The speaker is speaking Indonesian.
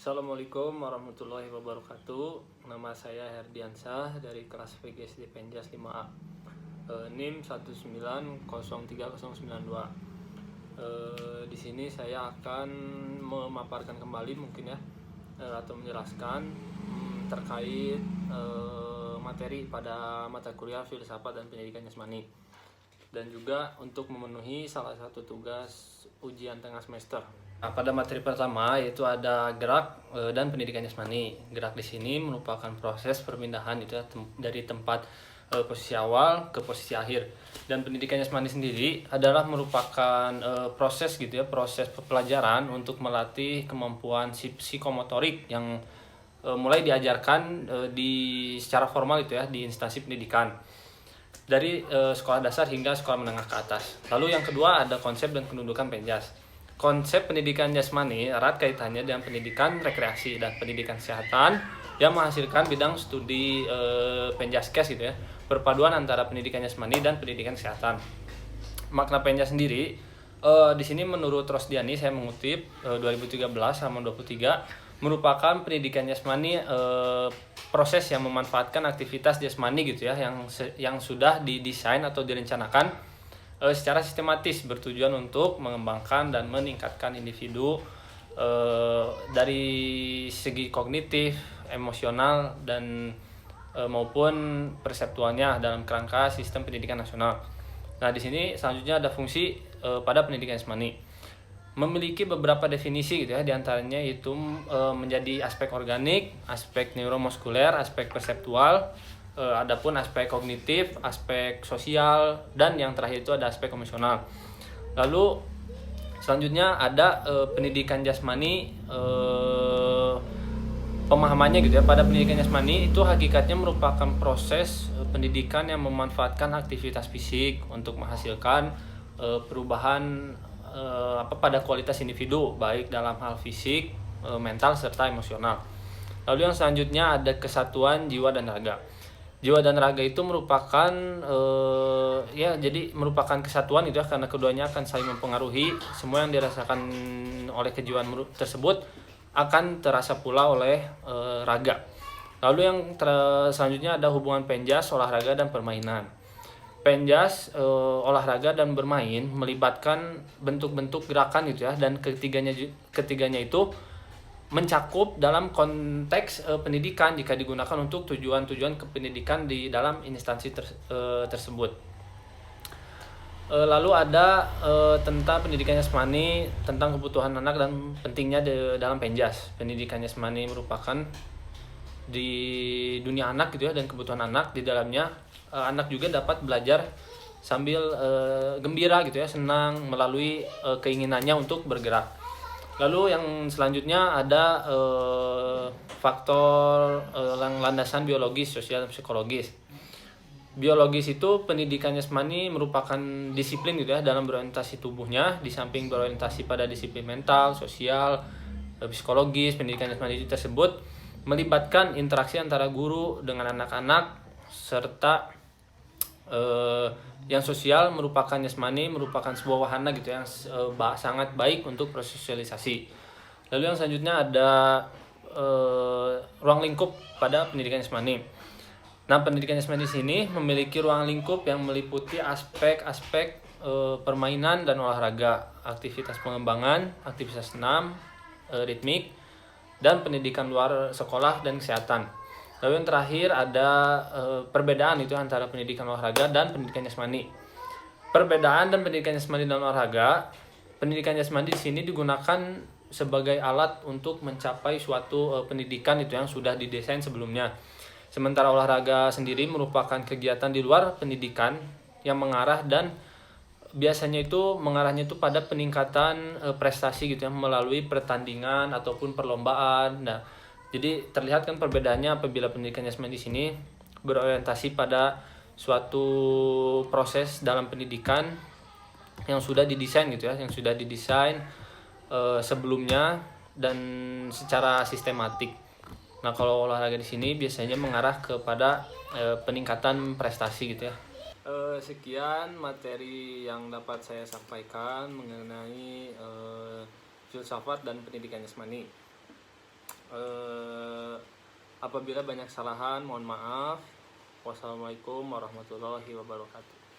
Assalamualaikum warahmatullahi wabarakatuh. Nama saya Herdiansah dari kelas VGSD Penjas 5A. NIM 1903092. Di sini saya akan memaparkan kembali mungkin ya atau menjelaskan terkait materi pada mata kuliah filsafat dan pendidikan jasmani, dan juga untuk memenuhi salah satu tugas ujian tengah semester. Pada materi pertama yaitu ada gerak dan pendidikan jasmani. Gerak di sini merupakan proses perpindahan itu ya, dari tempat posisi awal ke posisi akhir. Dan pendidikan jasmani sendiri adalah merupakan proses gitu ya, proses pelajaran untuk melatih kemampuan psikomotorik yang mulai diajarkan secara formal itu ya di instansi pendidikan dari sekolah dasar hingga sekolah menengah ke atas. Lalu yang kedua ada konsep dan kedudukan Penjas. Konsep pendidikan jasmani erat kaitannya dengan pendidikan rekreasi dan pendidikan kesehatan yang menghasilkan bidang studi Penjaskes gitu ya, perpaduan antara pendidikan jasmani dan pendidikan kesehatan. Makna Penjas sendiri di sini menurut Rosdiani, saya mengutip 2013 halaman 23, merupakan pendidikan jasmani proses yang memanfaatkan aktivitas jasmani gitu ya yang sudah didesain atau direncanakan secara sistematis bertujuan untuk mengembangkan dan meningkatkan individu dari segi kognitif, emosional, dan maupun perseptualnya dalam kerangka sistem pendidikan nasional. Nah, di sini selanjutnya ada fungsi pada pendidikan jasmani. Memiliki beberapa definisi gitu ya, diantaranya itu menjadi aspek organik, aspek neuromuskuler, aspek perseptual, adapun aspek kognitif, aspek sosial, dan yang terakhir itu ada aspek emosional. Lalu selanjutnya ada pendidikan jasmani, pemahamannya gitu ya. Pada pendidikan jasmani itu hakikatnya merupakan proses pendidikan yang memanfaatkan aktivitas fisik untuk menghasilkan perubahan pada kualitas individu baik dalam hal fisik, mental, serta emosional. Lalu yang selanjutnya ada kesatuan jiwa dan raga. Jiwa dan raga itu merupakan jadi merupakan kesatuan itu ya, karena keduanya akan saling mempengaruhi. Semua yang dirasakan oleh kejiwaan tersebut akan terasa pula oleh raga. Lalu yang selanjutnya ada hubungan Penjas, olahraga dan permainan. Penjas, olahraga dan bermain melibatkan bentuk-bentuk gerakan gitu ya, dan ketiganya itu mencakup dalam konteks pendidikan jika digunakan untuk tujuan-tujuan kependidikan di dalam instansi tersebut. Lalu ada tentang pendidikan jasmani, tentang kebutuhan anak dan pentingnya dalam Penjas. Pendidikan jasmani merupakan di dunia anak gitu ya, dan kebutuhan anak di dalamnya anak juga dapat belajar sambil gembira gitu ya, senang melalui keinginannya untuk bergerak. Lalu yang selanjutnya ada faktor landasan biologis, sosial, dan psikologis. Biologis itu pendidikan jasmani merupakan disiplin gitu ya dalam berorientasi tubuhnya, di samping berorientasi pada disiplin mental, sosial, psikologis. Pendidikan jasmani tersebut melibatkan interaksi antara guru dengan anak-anak, serta yang sosial merupakan jasmani, merupakan sebuah wahana gitu yang sangat baik untuk proses sosialisasi. Lalu yang selanjutnya ada ruang lingkup pada pendidikan jasmani. Nah, pendidikan jasmani di sini memiliki ruang lingkup yang meliputi aspek-aspek permainan dan olahraga, aktivitas pengembangan, aktivitas senam, ritmik, dan pendidikan luar sekolah dan kesehatan. Lalu yang terakhir ada perbedaan itu antara pendidikan olahraga dan pendidikan jasmani. Perbedaan dan pendidikan jasmani dan olahraga. Pendidikan jasmani di sini digunakan sebagai alat untuk mencapai suatu pendidikan itu yang sudah didesain sebelumnya. Sementara olahraga sendiri merupakan kegiatan di luar pendidikan yang mengarah dan biasanya itu mengarahnya itu pada peningkatan prestasi gitu ya, melalui pertandingan ataupun perlombaan. Nah, jadi terlihat kan perbedaannya apabila pendidikan jasmani di sini berorientasi pada suatu proses dalam pendidikan yang sudah didesain gitu ya, yang sudah didesain sebelumnya dan secara sistematik. Nah, kalau olahraga di sini biasanya mengarah kepada peningkatan prestasi gitu ya. Sekian materi yang dapat saya sampaikan mengenai filsafat dan pendidikan jasmani. Apabila banyak kesalahan, mohon maaf. Wassalamualaikum warahmatullahi wabarakatuh.